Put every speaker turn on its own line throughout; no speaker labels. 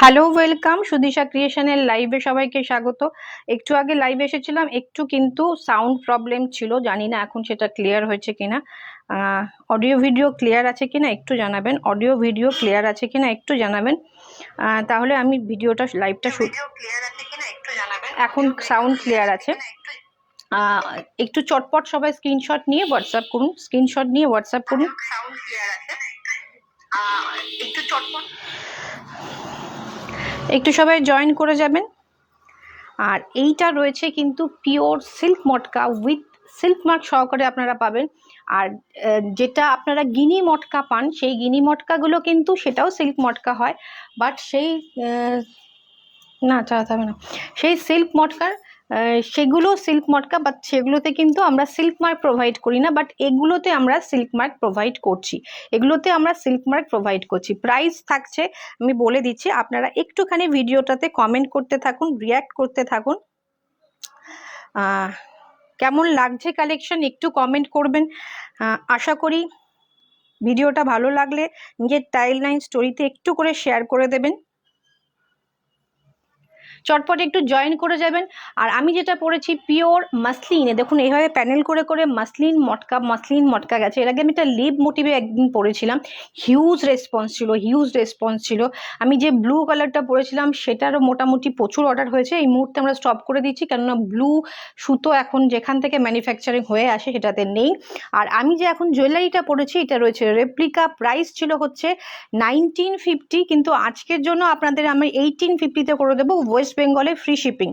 Hello, welcome সুদিশা ক্রিয়েশনের লাইভে সবাইকে স্বাগত। একটু আগে লাইভে এসেছিলাম, একটু কিন্তু সাউন্ড প্রবলেম ছিল, জানি না এখন সেটা ক্লিয়ার হয়েছে কিনা। অডিও ভিডিও ক্লিয়ার আছে কিনা একটু জানাবেন, অডিও ভিডিও ক্লিয়ার আছে কিনা একটু জানাবেন। তাহলে আমি ভিডিওটা লাইভটা এখন সাউন্ড ক্লিয়ার আছে। একটু চটপট সবাই স্ক্রিনশট নিয়ে হোয়াটসঅ্যাপ করুন, স্ক্রিনশট নিয়ে হোয়াটসঅ্যাপ করুন। একটু চটপট একটু সবাই জয়েন করে যাবেন। আর এইটা রয়েছে কিন্তু পিওর সিল্ক মটকা উইথ সিল্ক মার্ক সহকারে আপনারা পাবেন। আর যেটা আপনারা গিনি মটকা পান, সেই গিনি মটকাগুলো কিন্তু সেটাও সিল্ক মটকা হয়, বাট সেই না চালাতে হবে না, সেই সিল্ক মটকার সেগুলো সিল্ক মটকা, বাট সেগুলোতে কিন্তু আমরা সিল্ক মার্ক প্রোভাইড করি না, বাট এগুলোতে আমরা সিল্ক মার্ক প্রোভাইড করছি, প্রাইস থাকছে আমি বলে দিচ্ছি, আপনারা একটুখানি ভিডিওটাতে কমেন্ট করতে থাকুন, রিয়্যাক্ট করতে থাকুন। কেমন লাগছে কালেকশন একটু কমেন্ট করবেন। আশা করি ভিডিওটা ভালো লাগলে নিজের টাইমলাইন স্টোরিতে একটু করে শেয়ার করে দেবেন, চটপট একটু জয়েন করে যাবেন। আর আমি যেটা পড়েছি পিওর মাসলিনে, দেখুন এইভাবে প্যানেল করে করে মাসলিন মটকা গেছে। এর আগে আমি একটা লিভ মোটিভে একদিন পড়েছিলাম, হিউজ রেসপন্স ছিল। আমি যে ব্লু কালারটা পরেছিলাম সেটারও মোটামুটি প্রচুর অর্ডার হয়েছে। এই মুহূর্তে আমরা স্টপ করে দিচ্ছি, কেননা ব্লু সুতো এখন যেখান থেকে ম্যানুফ্যাকচারিং হয়ে আসে সেটাতে নেই। আর আমি যে এখন জুয়েলারিটা পরেছি এটা রয়েছে রেপ্লিকা, প্রাইস ছিল হচ্ছে 1950, কিন্তু আজকের জন্য আপনাদের আমি 1850-তে করে দেবো। ওয়েস্ট বেঙ্গলে ফ্রি শিপিং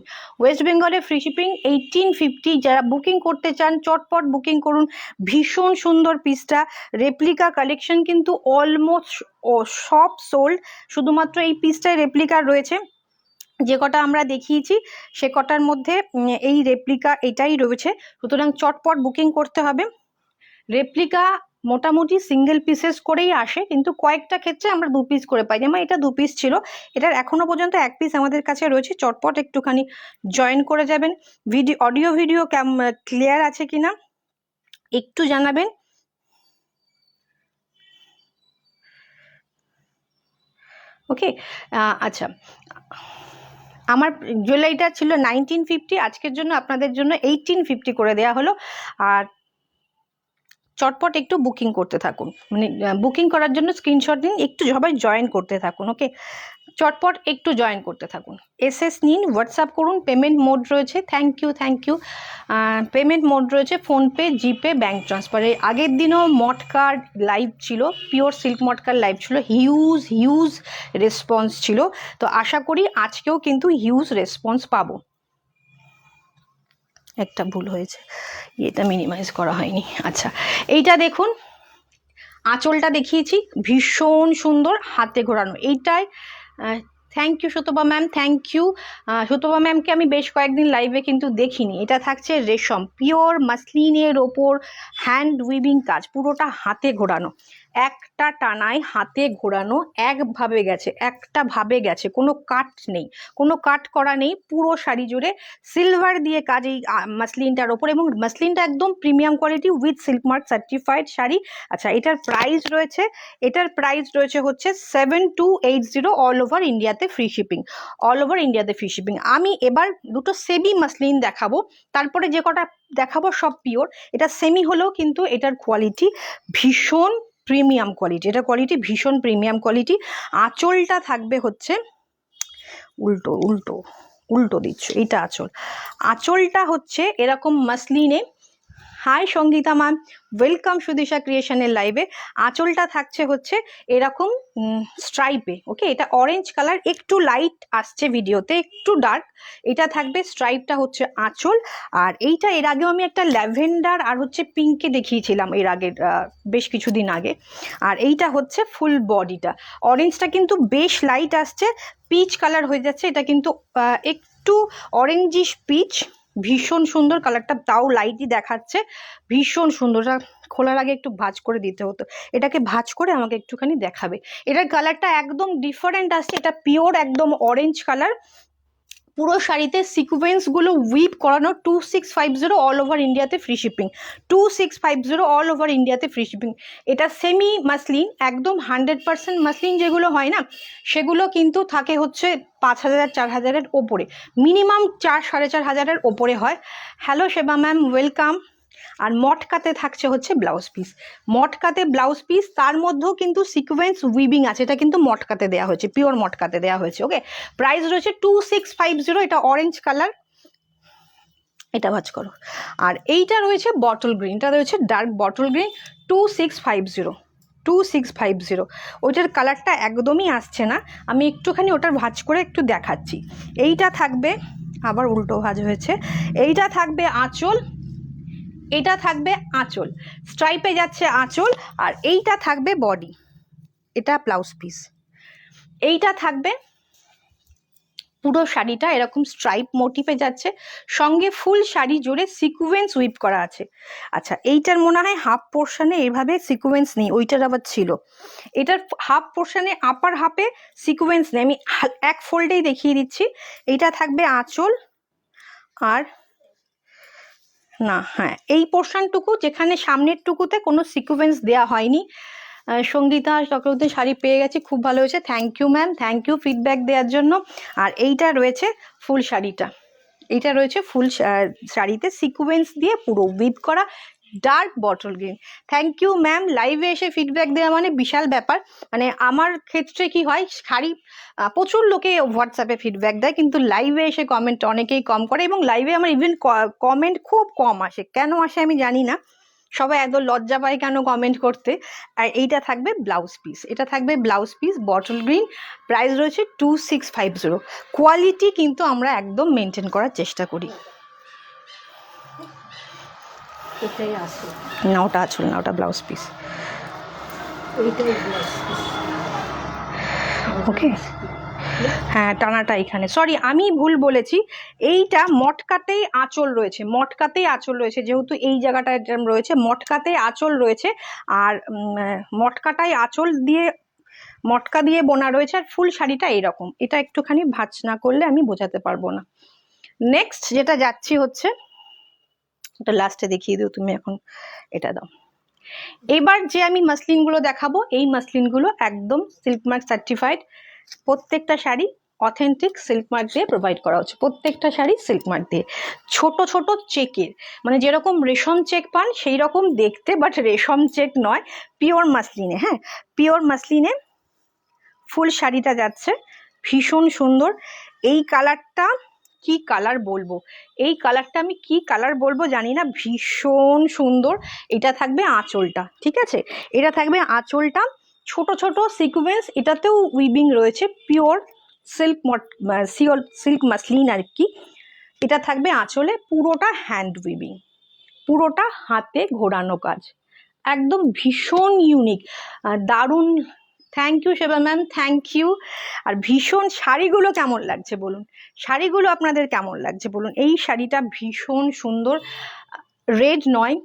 1850। যারা বুকিং করতে চান চটপট বুকিং করুন। ভীষণ সুন্দর পিসটা, রেপ্লিকা কালেকশন কিন্তু অলমোস্ট সব সোল্ড, শুধুমাত্র এই পিসটাই রেপ্লিকার রয়েছে। যে কটা আমরা দেখিয়েছি সে কটার মধ্যে এই রেপ্লিকা এটাই রয়েছে, সুতরাং চটপট বুকিং করতে হবে। রেপ্লিকা মোটামুটি সিঙ্গেল পিসেস করেই আসে, কিন্তু কয়েকটা ক্ষেত্রে আমরা 2 পিস করে পাই, যেমন এটা 2 পিস ছিল, এটার এখনো পর্যন্ত 1 পিস আমাদের কাছে রয়েছে। চটপট একটুখানি জয়েন করে যাবেন। অডিও ভিডিও ক্লিয়ার আছে কিনা একটু জানাবেন। ওকে, আচ্ছা, আমার জুয়েলারিটা ছিল 1950, আজকের জন্য আপনাদের জন্য 1850 করে দেওয়া হলো। আর চটপট একটু বুকিং করতে থাকুন, মানে বুকিং করার জন্য স্ক্রিনশট নিন, একটু সবাই জয়েন করতে থাকুন। ওকে, চটপট একটু জয়েন করতে থাকুন, এসএস নিন, হোয়াটসঅ্যাপ করুন। পেমেন্ট মোড রয়েছে, থ্যাংক ইউ। পেমেন্ট মোড রয়েছে ফোনপে, জিপে, ব্যাঙ্ক ট্রান্সফারে। আগের দিনও মটকার লাইভ ছিল, পিওর সিল্ক মটকার লাইভ ছিল, হিউজ রেসপন্স ছিল। তো আশা করি আজকেও কিন্তু হিউজ রেসপন্স পাবো। একটা ভুল হয়েছে, এটা মিনিমাইজ করা হয়নি। আচ্ছা, এইটা দেখুন, আঁচলটা দেখিয়েছি, ভীষণ সুন্দর হাতে ঘোরানো। এইটাই thank you Sutapa ma'am, thank you. Sutapa ম্যামকে আমি বেশ কয়েকদিন লাইভে কিন্তু দেখিনি। এটা থাকছে রেশম, পিওর মাসলিনের ওপর হ্যান্ড উইভিং কাজ, পুরোটা হাতে ঘোরানো, একটা টানায় হাতে ঘোরানো, একটা ভাবে গেছে, কোনো কাট নেই, কোনো কাট করা নেই, পুরো শাড়ি জুড়ে সিলভার দিয়ে কাজ এই মাসলিনটার ওপর, এবং মাসলিনটা একদম premium quality with silk mark certified sari. আচ্ছা, এটার প্রাইস রয়েছে হচ্ছে 7280, অল ওভার ইন্ডিয়াতে ফ্রি শিপিং। আমি এবার দুটো সেমি মাসলিন দেখাবো, তারপরে যে কটা দেখাবো সব পিওর। এটা সেমি হলেও কিন্তু এটার কোয়ালিটি ভীষণ প্রিমিয়াম কোয়ালিটি, ভীষণ প্রিমিয়াম কোয়ালিটি। আঁচলটা থাকবে হচ্ছে উল্টো দিচ্ছ, এইটা আঁচলটা হচ্ছে এরকম মাসলিনে। হাই সঙ্গীতা ম্যাম, ওয়েলকাম সুদিশা ক্রিয়েশনের লাইভে। আঁচলটা থাকছে হচ্ছে এরকম স্ট্রাইপে। ওকে, এটা অরেঞ্জ কালার, একটু লাইট আসছে ভিডিওতে, একটু ডার্ক। এটা থাকবে, স্ট্রাইপটা হচ্ছে আঁচল। আর এইটা এর আগেও আমি একটা ল্যাভেন্ডার আর হচ্ছে পিঙ্কে দেখিয়েছিলাম এর আগে, বেশ কিছুদিন আগে। আর এইটা হচ্ছে ফুল বডিটা, অরেঞ্জটা কিন্তু বেশ লাইট আসছে, পিচ কালার হয়ে যাচ্ছে। এটা কিন্তু একটু অরেঞ্জিশ পিচ, ভীষণ সুন্দর কালারটা, তাও লাইটই দেখাচ্ছে, ভীষণ সুন্দর। খোলার আগে একটু ভাঁজ করে দিতে হতো, এটাকে ভাঁজ করে আমাকে একটুখানি দেখাবে। এটার কালারটা একদম ডিফারেন্ট আসছে, এটা পিওর একদম অরেঞ্জ কালার, পুরো শাড়িতে সিকোয়েন্সগুলো উইভ করানো, 2650 অল ওভার ইন্ডিয়াতে ফ্রি শিপিং, 2650 অল ওভার ইন্ডিয়াতে ফ্রি শিপিং। এটা সেমি মাসলিন, একদম 100% মাসলিন যেগুলো হয় না, সেগুলো কিন্তু থাকে হচ্ছে 5000 4000-এর ওপরে, মিনিমাম 4-4.5 হাজারের ওপরে হয়। হ্যালো সেবা ম্যাম, ওয়েলকাম। আর মটকাতে থাকছে হচ্ছে ব্লাউজ পিস, মটকাতে ব্লাউজ পিস, তার মধ্যেও কিন্তু সিকোয়েন্স উইভিং আছে, এটা কিন্তু মটকাতে দেওয়া হয়েছে, পিওর মটকাতে দেওয়া হয়েছে। ওকে, প্রাইস রয়েছে 2650, এটা অরেঞ্জ কালার, এটা ভাঁজ করো। আর এইটা রয়েছে বটল গ্রিন, এটা রয়েছে ডার্ক বটল গ্রিন, 2650, 2650। ওইটার কালারটা একদমই আসছে না, আমি একটুখানি ওটার ভাঁজ করে একটু দেখাচ্ছি। এইটা থাকবে, আবার উল্টো ভাঁজ হয়েছে, এইটা থাকবে আঁচল, এটা থাকবে আঁচল, স্ট্রাইপে যাচ্ছে আঁচল, আর এইটা থাকবে বডি, এটা ব্লাউজ পিস। এইটা থাকবে পুরো শাড়িটা এরকম স্ট্রাইপ মোটিভে যাচ্ছে, সঙ্গে ফুল শাড়ি জুড়ে সিকোয়েন্স উইভ করা আছে। আচ্ছা, এইটার মনে হয় হাফ পোর্শনে এইভাবে সিকোয়েন্স নেই, ওইটার আবার ছিল। এটার হাফ পোর্শনে আপার হাফে সিকোয়েন্স নেই, আমি এক ফোল্ডেই দেখিয়ে দিচ্ছি। এইটা থাকবে আঁচল, আর না, হ্যাঁ, এই পোর্শনটুকু যেখানে সামনের টুকুতে কোনো সিকোয়েন্স দেওয়া হয়নি। সঙ্গীতা চক্রবর্তী শাড়ি পেয়ে গেছি, খুব ভালো হয়েছে, thank you ma'am, thank you feedback দেওয়ার জন্য। আর এইটা রয়েছে ফুল শাড়িটা, এইটা রয়েছে ফুল শাড়িতে সিকোয়েন্স দিয়ে পুরো উইভ করা, dark bottle green. Thank you ma'am, লাইভে এসে ফিডব্যাক দেওয়া মানে বিশাল ব্যাপার। মানে আমার ক্ষেত্রে কি হয়, শাড়ি প্রচুর লোকে হোয়াটসঅ্যাপে ফিডব্যাক দেয়, কিন্তু লাইভে এসে কমেন্ট অনেকেই কম করে, এবং লাইভে আমার ইভেন কমেন্ট খুব কম আসে, কেন আসে আমি জানি না, সবাই এত লজ্জা পায় কেন কমেন্ট করতে। আর এইটা থাকবে ব্লাউজ পিস, এটা থাকবে blouse piece bottle green, price রয়েছে 2650। কোয়ালিটি কিন্তু আমরা একদম মেনটেন করার চেষ্টা করি।
এটাই আসল
না, ওটা আঁচল না, ওটা ব্লাউজ পিস।
এইটাই ব্লাউজ পিস।
ওকে, হ্যাঁ, টানাটা এখানে, সরি আমি ভুল বলেছি, এইটা মটকাতেই আঁচল রয়েছে, মটকাতেই আঁচল রয়েছে, যেহেতু এই জায়গাটা রয়েছে মটকাতেই আঁচল রয়েছে, আর মটকাটাই আঁচল দিয়ে, মটকা দিয়ে বোনা রয়েছে, আর ফুল শাড়িটা এইরকম। এটা একটুখানি ভাঁজ না করলে আমি বোঝাতে পারবো না। নেক্সট যেটা যাচ্ছি হচ্ছে, এটা লাস্টে দেখিয়ে দিও তুমি, এখন এটা দাও। এবার যে আমি মাসলিনগুলো দেখাবো, এই মাসলিনগুলো একদম সিল্ক মার্ক সার্টিফাইড, প্রত্যেকটা শাড়ি অথেন্টিক সিল্ক মার্ক দিয়ে প্রোভাইড করা হচ্ছে, প্রত্যেকটা শাড়ি সিল্ক মার্ক দিয়ে, ছোট ছোট চেকের, মানে যেরকম রেশম চেক পান সেই রকম দেখতে, বাট রেশম চেক নয়, পিওর মাসলিনে। হ্যাঁ, পিওর মাসলিনে ফুল শাড়িটা যাচ্ছে, ভীষণ সুন্দর। এই কালারটা কি কালার বলবো, এই কালারটা আমি কি কালার বলবো জানি না, ভীষণ সুন্দর। এটা থাকবে আঁচলটা, ঠিক আছে, এটা থাকবে আঁচলটা, ছোট ছোট সিকোয়েন্স, এটাতেও উইভিং রয়েছে, পিওর সিল্ক সিল্ক মাসলিন আর কি। এটা থাকবে আঁচলে, পুরোটা হ্যান্ড উইভিং, পুরোটা হাতে ঘোরানো কাজ, একদম ভীষণ ইউনিক, দারুণ। থ্যাংক ইউ সেবা ম্যাম, থ্যাংক ইউ। আর ভীষণ, শাড়িগুলো কেমন লাগছে বলুন, শাড়িগুলো আপনাদের কেমন লাগছে বলুন। এই শাড়িটা ভীষণ সুন্দর, রেড নয়,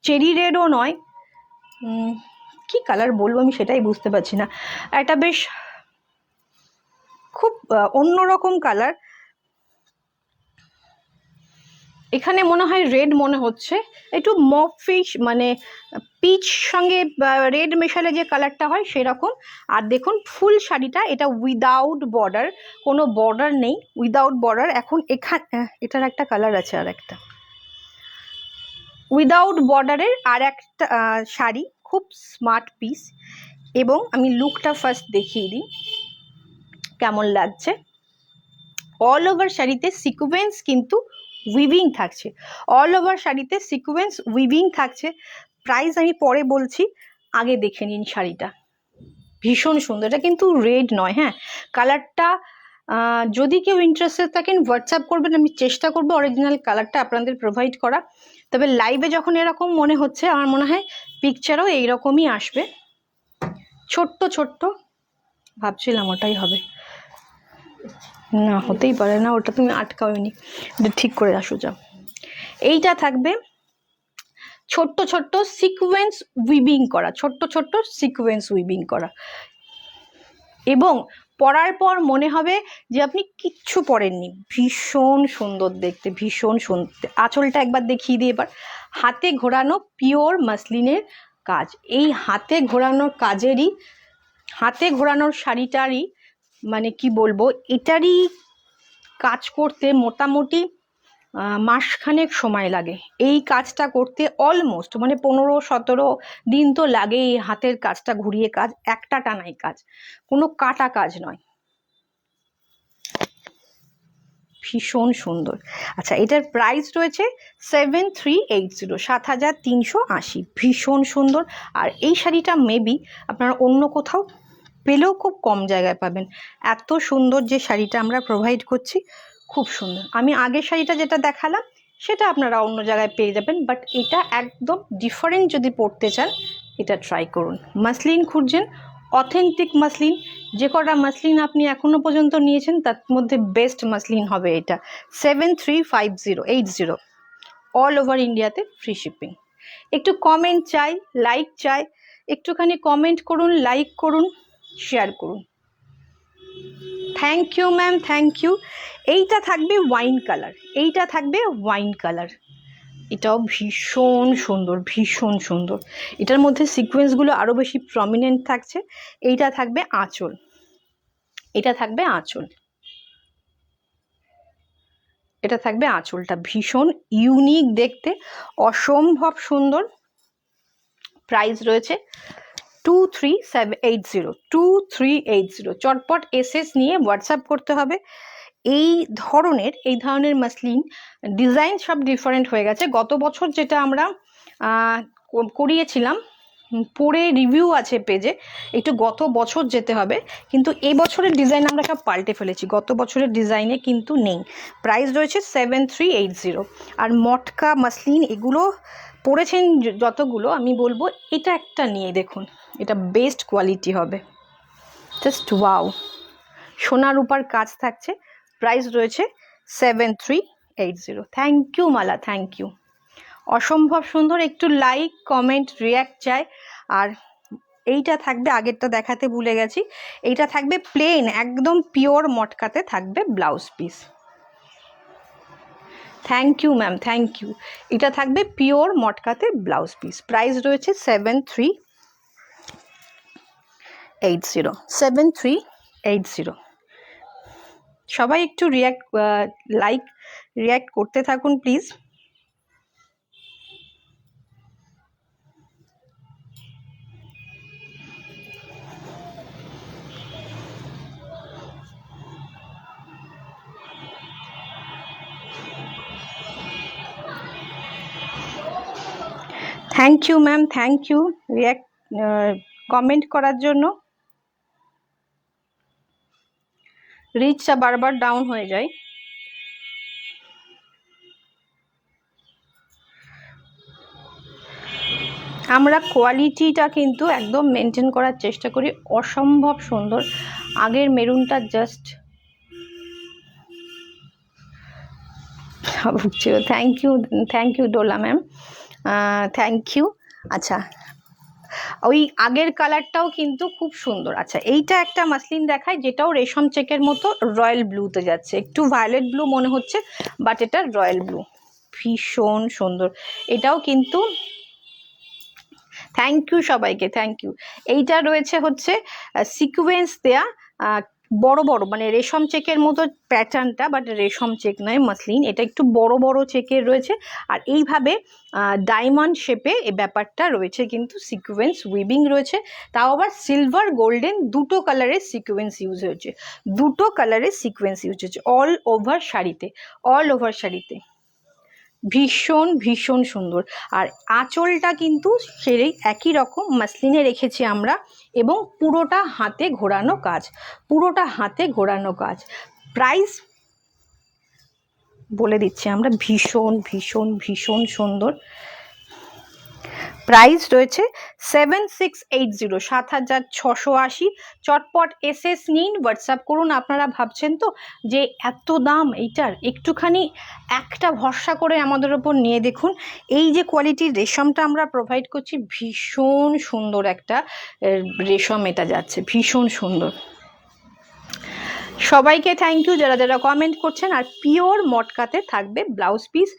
চেরি রেডও নয়, কি কালার বলবো আমি সেটাই বুঝতে পারছি না, একটা বেশ খুব অন্যরকম কালার। এখানে মনে হয় রেড মনে হচ্ছে, একটু মফ ফিশ, মানে পিচ সঙ্গে রেড মেশালে যে কালারটা হয় সেরকম। আর দেখুন ফুল শাড়িটা, এটা উইদাউট বর্ডার, কোনো বর্ডার নেই, উইদাউট বর্ডার। এখন এখানে এটার একটা কালার আছে, আর একটা উইদাউট বর্ডারের আর একটা শাড়ি, খুব স্মার্ট পিস। এবং আমি লুকটা ফার্স্ট দেখিয়ে দিই কেমন লাগছে। অল ওভার শাড়িতে সিকোয়েন্স কিন্তু উইভিং থাকছে, অল ওভার শাড়িতে সিকোয়েন্স উইভিং থাকছে। প্রাইস আমি পরে বলছি, আগে দেখে নিন শাড়িটা, ভীষণ সুন্দর। এটা কিন্তু রেড নয়, হ্যাঁ, কালারটা যদি কেউ ইন্টারেস্টেড থাকেন হোয়াটসঅ্যাপ করবেন, আমি চেষ্টা করবো অরিজিনাল কালারটা আপনাদের প্রোভাইড করা। তবে লাইভে যখন এরকম মনে হচ্ছে, আমার মনে হয় পিকচারও এইরকমই আসবে, ছোট্ট ছোট্ট। ভাবছিলাম ওটাই হবে, না হতেই পারে না, ওটা তুমি আটকাওনি, ঠিক করে আসো যাও। এইটা থাকবে ছোট্ট ছোট্ট সিকোয়েন্স উইভিং করা, ছোট্ট ছোট্ট সিকোয়েন্স উইভিং করা। এবং পরার পর মনে হবে যে আপনি কিচ্ছু পরেননি। ভীষণ সুন্দর দেখতে, ভীষণ সুন্দর। আঁচলটা একবার দেখিয়ে দিই এবার। হাতে ঘোরানো পিওর মাসলিনের কাজ। এই হাতে ঘোরানোর কাজেরই, হাতে ঘোরানোর শাড়িটারই মানে কি বলবো, এটারই কাজ করতে মোটামুটি মাসখানেক সময় লাগে। এই কাজটা করতে অলমোস্ট মানে 15-17 দিন তো লাগে এই হাতের কাজটা ঘুরিয়ে কাজ, একটা টানাই কাজ, কোনো কাটা কাজ নয়। ভীষণ সুন্দর। আচ্ছা, এটার প্রাইস রয়েছে 7380, 7380। ভীষণ সুন্দর। আর এই শাড়িটা মেবি আপনারা অন্য কোথাও পেলেও খুব কম জায়গায় পাবেন। এত সুন্দর যে শাড়িটা আমরা প্রোভাইড করছি, খুব সুন্দর। আমি আগের শাড়িটা যেটা দেখালাম সেটা আপনারা অন্য জায়গায় পেয়ে যাবেন, বাট এটা একদম ডিফারেন্ট যদি পড়তে চান এটা ট্রাই করুন। মাসলিন খুঁজছেন, অথেন্টিক মাসলিন, যে কটা মাসলিন আপনি এখনো পর্যন্ত নিয়েছেন তার মধ্যে বেস্ট মাসলিন হবে এটা। 735080, অল ওভার ইন্ডিয়াতে ফ্রি শিপিং। একটু কমেন্ট চাই, লাইক চাই, একটুখানি কমেন্ট করুন, লাইক করুন, শেয়ার করুন। Thank you ma'am, thank you. এইটা থাকবে ওয়াইন কালার, এইটা থাকবে ওয়াইন কালার। এটাও ভীষণ সুন্দর, ভীষণ সুন্দর। এটার মধ্যে সিকোয়েন্সগুলো আরও বেশি প্রমিনেন্ট থাকছে। এইটা থাকবে আঁচল, এটা থাকবে আঁচল, এটা থাকবে আঁচলটা। ভীষণ ইউনিক দেখতে, অসম্ভব সুন্দর। প্রাইস রয়েছে 23780, 2380। চটপট এসএস নিয়ে হোয়াটসঅ্যাপ করতে হবে। এই ধরনের মাসলিন ডিজাইন সব ডিফারেন্ট হয়ে গেছে। গত বছর যেটা আমরা করিয়েছিলাম, পরে রিভিউ আছে পেজে, একটু গত বছর যেতে হবে। কিন্তু এই বছরের ডিজাইন আমরা সব পাল্টে ফেলেছি, গত বছরের ডিজাইনে কিন্তু নেই। প্রাইস রয়েছে 7380। আর মটকা মাসলিন এগুলো পরেছেন যতগুলো, আমি বলবো এটা একটা নিয়ে দেখুন, এটা বেস্ট কোয়ালিটি হবে। জাস্ট ওয়াও, সোনা রূপার কাজ থাকছে। প্রাইস রয়েছে 7380। Thank you Mala, thank you. অসম্ভব সুন্দর। একটু লাইক, কমেন্ট, রিয়াক্ট চাই। আর এইটা থাকবে, আগেরটা দেখাতে ভুলে গেছি, এইটা থাকবে প্লেন, একদম পিওর মটকাতে থাকবে blouse piece. Thank you ma'am, thank you. এটা থাকবে পিওর মটকাতে ব্লাউজ পিস। প্রাইস রয়েছে 7380, 7380। সবাই একটু রিয়াক্ট করতে থাকুন please. Thank you ma'am, thank you comment করার জন্য। রিচটা বারবার ডাউন হয়ে যায়। আমরা কোয়ালিটিটা কিন্তু একদম মেনটেন করার চেষ্টা করি। অসম্ভব সুন্দর। আগের মেরুনটা জাস্ট ছিল। Thank you Dola ma'am, thank you. আচ্ছা, ওই আগের কালারটাও কিন্তু খুব সুন্দর। আচ্ছা, এইটা একটা মাসলিন দেখায় যেটাও রেশম চেকের মতো রয়্যাল ব্লুতে যাচ্ছে, একটু ভায়োলেট ব্লু মনে হচ্ছে, বাট এটা রয়্যাল ব্লু। ভীষণ সুন্দর। এটাও কিন্তু থ্যাংক ইউ সবাইকে, থ্যাংক ইউ। এইটা রয়েছে হচ্ছে সিকোয়েন্স দেয়া, বড় বড় মানে রেশম চেকের মতো প্যাটার্নটা, বাট রেশম চেক নয় মাসলিন, এটা একটু বড় বড় চেকের রয়েছে। আর এইভাবে ডায়মন্ড শেপে এই ব্যাপারটা রয়েছে, কিন্তু সিকোয়েন্স উইভিং রয়েছে, তাও আবার সিলভার গোল্ডেন দুটো কালারের সিকোয়েন্স ইউজ হয়েছে, দুটো কালারের সিকোয়েন্স ইউজ হয়েছে অল ওভার শাড়িতে, অল ওভার শাড়িতে। ভীষণ ভীষণ সুন্দর। আর আঁচলটা কিন্তু সেই একই রকম মাসলিনে রেখেছি আমরা, এবং পুরোটা হাতে ঘোরানো কাজ, পুরোটা হাতে ঘোরানো কাজ। প্রাইস বলে দিচ্ছি আমরা, ভীষণ ভীষণ ভীষণ সুন্দর। প্রাইস রয়েছে 7680, 7680। চটপট এসএস নিন, হোয়াটসঅ্যাপ করুন। আপনারা ভাবছেন তো যে এত দাম এইটার, একটুখানি একটা ভরসা করে আমাদের ওপর নিয়ে দেখুন। এই যে কোয়ালিটির রেশমটা আমরা প্রোভাইড করছি, ভীষণ সুন্দর একটা রেশম এটা যাচ্ছে, ভীষণ সুন্দর। সবাইকে থ্যাংক ইউ যারা যারা কমেন্ট করছেন। আর পিওর মটকাতে থাকবে ব্লাউজ পিস,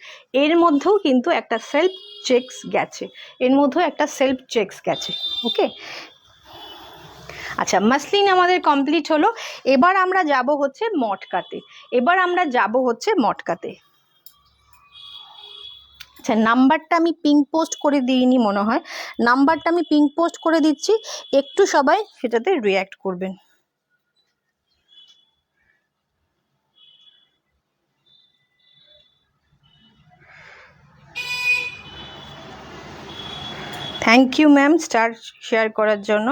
এর মধ্যেও কিন্তু একটা সেলফ চেকস গেছে, ওকে। আচ্ছা, মাসলিন আমাদের কমপ্লিট হলো। এবার আমরা যাব হচ্ছে মটকাতে। আচ্ছা, নাম্বারটা আমি পিঙ্ক পোস্ট করে দিইনি মনে হয়, নাম্বারটা আমি পিঙ্ক পোস্ট করে দিচ্ছি, একটু সবাই সেটাতে রিয়্যাক্ট করবেন। Thank you ma'am star share করার জন্য।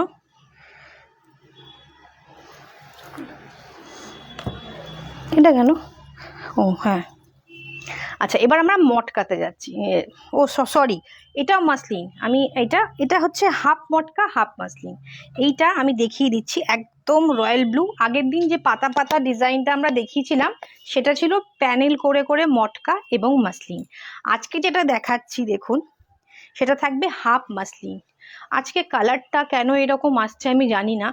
এটা কেন? ও হ্যাঁ, আচ্ছা এবার আমরা মটকাতে যাচ্ছি। ও সরি, এটাও মাসলিন। আমি এটা হচ্ছে হাফ মটকা হাফ মাসলিন। এইটা আমি দেখিয়ে দিচ্ছি, একদম রয়্যাল ব্লু। আগের দিন যে পাতা পাতা ডিজাইনটা আমরা দেখিয়েছিলাম সেটা ছিল প্যানেল করে করে মটকা এবং মাসলিন। আজকে যেটা দেখাচ্ছি দেখুন, সেটা থাকবে হাফ মাসলিন। আজকে কালারটা কেন এরকম আসছে আমি জানি না,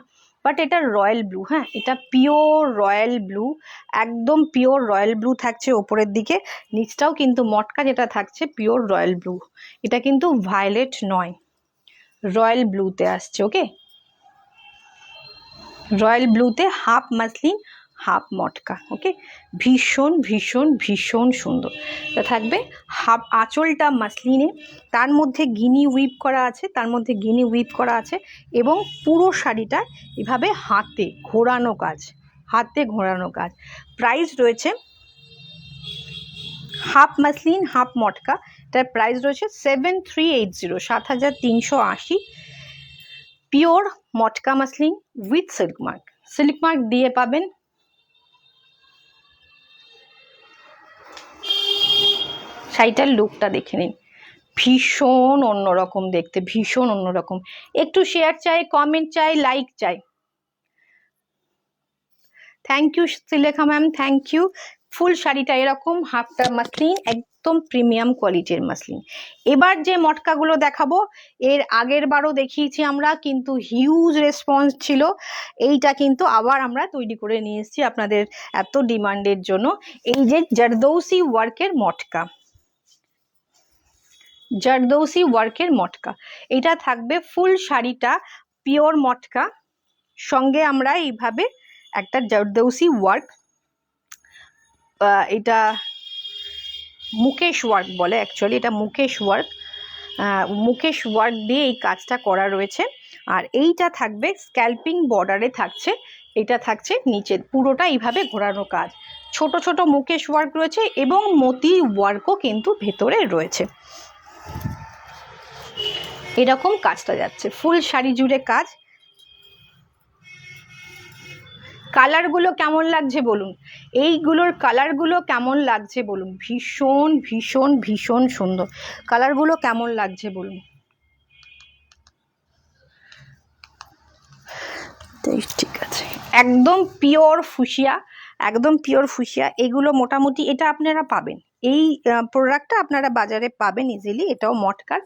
বাট এটা রয়্যাল ব্লু। হ্যাঁ, এটা পিওর রয়্যাল ব্লু, একদম পিওর রয়্যাল ব্লু থাকছে ওপরের দিকে। নিচটাও কিন্তু মটকা যেটা থাকছে পিওর রয়্যাল ব্লু, এটা কিন্তু ভায়োলেট নয়, রয়্যাল ব্লুতে আসছে। ওকে, রয়্যাল ব্লুতে হাফ মাসলিন হাফ মটকা। ওকে, ভীষণ ভীষণ ভীষণ সুন্দর। এটা থাকবে হাফ, আঁচলটা মাসলিনে, তার মধ্যে গিনি উইভ করা আছে, এবং পুরো শাড়িটা এভাবে হাতে ঘোরানো কাজ। প্রাইস রয়েছে হাফ মাসলিন হাফ মটকা, তার প্রাইস রয়েছে 7380, 7380। Pure matka muslin with silk mark দিয়ে পাবেন। শাড়িটার লুকটা দেখে নিন, ভীষণ অন্যরকম দেখতে, ভীষণ অন্যরকম। একটু শেয়ার চাই, কমেন্ট চাই, লাইক চাই। Thank you Srilekha ma'am, thank you. Full শাড়িটা এরকম, হাফটা মাসলিন, একদম প্রিমিয়াম কোয়ালিটির মাসলিন। এবার যে মটকাগুলো দেখাবো, এর আগের বারও দেখিয়েছি আমরা, কিন্তু হিউজ রেসপন্স ছিল। এইটা কিন্তু আবার আমরা তৈরি করে নিয়ে এসেছি আপনাদের এত ডিমান্ডের জন্য। এই যে জারদৌসি ওয়ার্কের মটকা, এটা থাকবে ফুল শাড়িটা পিওর মটকা, সঙ্গে আমরা এইভাবে একটা জারদৌসি ওয়ার্ক, এটা মুকেশ ওয়ার্ক বলে, অ্যাকচুয়ালি এটা মুকেশ ওয়ার্ক দিয়ে এই কাজটা করা রয়েছে। আর এইটা থাকবে স্ক্যাল্পিং বর্ডারে থাকছে, এটা থাকছে নিচে পুরোটা এইভাবে ঘোরানো কাজ, ছোট ছোট মুকেশ ওয়ার্ক রয়েছে এবং মতি ওয়ার্কও কিন্তু ভেতরে রয়েছে। এরকম কাজটা যাচ্ছে ফুল শাড়ি জুড়ে কাজ। কালারগুলো কেমন লাগছে বলুন, এইগুলোর কালারগুলো কেমন লাগছে বলুন, ভীষণ ভীষণ ভীষণ সুন্দর কালারগুলো কেমন লাগছে বলুন। ঠিক আছে, একদম পিওর ফুসিয়া, এগুলো মোটামুটি এটা আপনারা পাবেন, এই প্রোডাক্টটা আপনারা বাজারে পাবেন ইজিলি। এটাও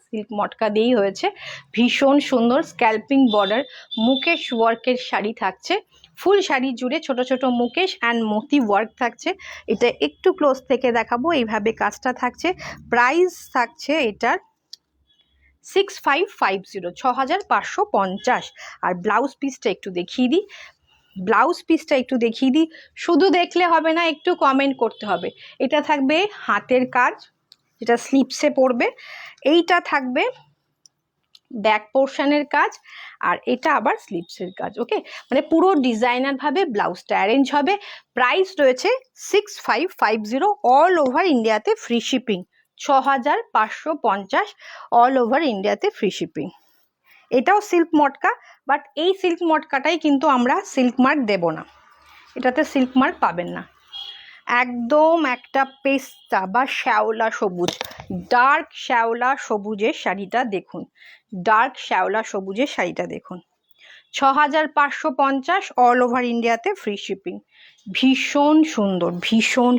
সিল্ক মটকা দিয়েই হয়েছে, ভীষণ সুন্দর স্ক্যাল্পিং বর্ডার মুকেশ ওয়ার্কের শাড়ি থাকছে, ফুল শাড়ি জুড়ে ছোট ছোট মুকেশ অ্যান্ড মতি ওয়ার্ক থাকছে। এটা একটু ক্লোজ থেকে দেখাবো, এইভাবে কাজটা থাকছে। প্রাইস থাকছে এটার 6550, 6550। আর ব্লাউজ পিসটা একটু দেখিয়ে দিই, শুধু দেখলে হবে না, একটু কমেন্ট করতে হবে। এটা থাকবে হাতের কাজ, যেটা স্লিপসে পড়বে, এইটা থাকবে ব্যাক পোর্শনের কাজ, আর এটা আবার স্লিপসের কাজ। ওকে, মানে পুরো ডিজাইনার ভাবে ব্লাউজটা অ্যারেঞ্জ হবে। প্রাইস রয়েছে 6550, অল ওভার ইন্ডিয়াতে ফ্রি শিপিং, 6550 অল ওভার ইন্ডিয়াতে ফ্রি শিপিং। এটাও সিল্ক মটকা, বাট এই সিল্ক মটকাটাই কিন্তু আমরা সিল্ক মার্ক দেব না, এটাতে সিল্ক মার্ক পাবেন না। একদম একটা পেস্তা বা শ্যাওলা সবুজ, ডার্ক শ্যাওলা সবুজের শাড়িটা দেখুন, 6550 অল ওভার ইন্ডিয়াতে ফ্রি শিপিং। ভীষণ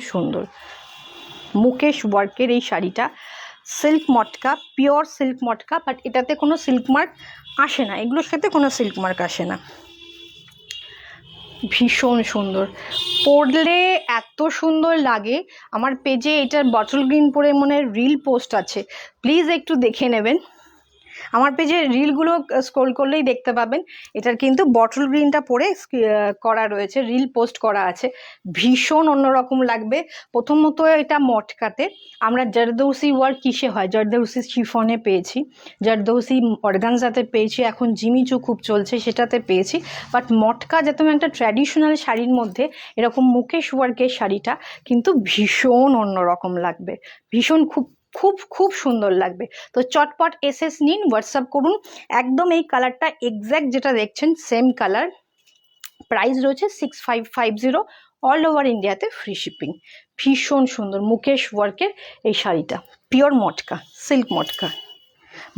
সুন্দর মুকেশ ওয়ার্কের এই শাড়িটা, silk matka, pure silk matka, but এটাতে কোনো সিল্ক মার্ক আসে না, এগুলোর সাথে কোনো সিল্ক মার্ক আসে না। ভীষণ সুন্দর, পরলে এত সুন্দর লাগে। আমার পেজে এটার বটল গ্রিন পরে মনে রিল পোস্ট আছে, প্লিজ একটু দেখে নেবেন। আমার পেজে রিলগুলো স্ক্রোল করলেই দেখতে পাবেন, এটার কিন্তু বটল গ্রিনটা পরে করা রয়েছে, রিল পোস্ট করা আছে। ভীষণ অন্যরকম লাগবে। প্রথমত এটা মটকাতে, আমরা জারদৌসি ওয়ার্ক কিসে হয়, জারদৌসি শিফনে পেয়েছি, জারদৌসি অর্গানজাতে পেয়েছি, এখন জিমিচু খুব চলছে সেটাতে পেয়েছি। বাট মটকা যাতে একটা ট্র্যাডিশনাল শাড়ির মধ্যে এরকম মুকেশ ওয়ার্কের শাড়িটা কিন্তু ভীষণ অন্যরকম লাগবে, ভীষণ খুব খুব খুব সুন্দর লাগবে। তো চটপট এসএস নিন, হোয়াটসঅ্যাপ করুন। একদম এই কালারটা এক্স্যাক্ট যেটা দেখছেন সেম কালার। প্রাইস রয়েছে 6550, অল ওভার ইন্ডিয়াতে ফ্রি শিপিং। ভীষণ সুন্দর মুকেশ ওয়ার্কের এই শাড়িটা, পিওর মটকা, সিল্ক মটকা।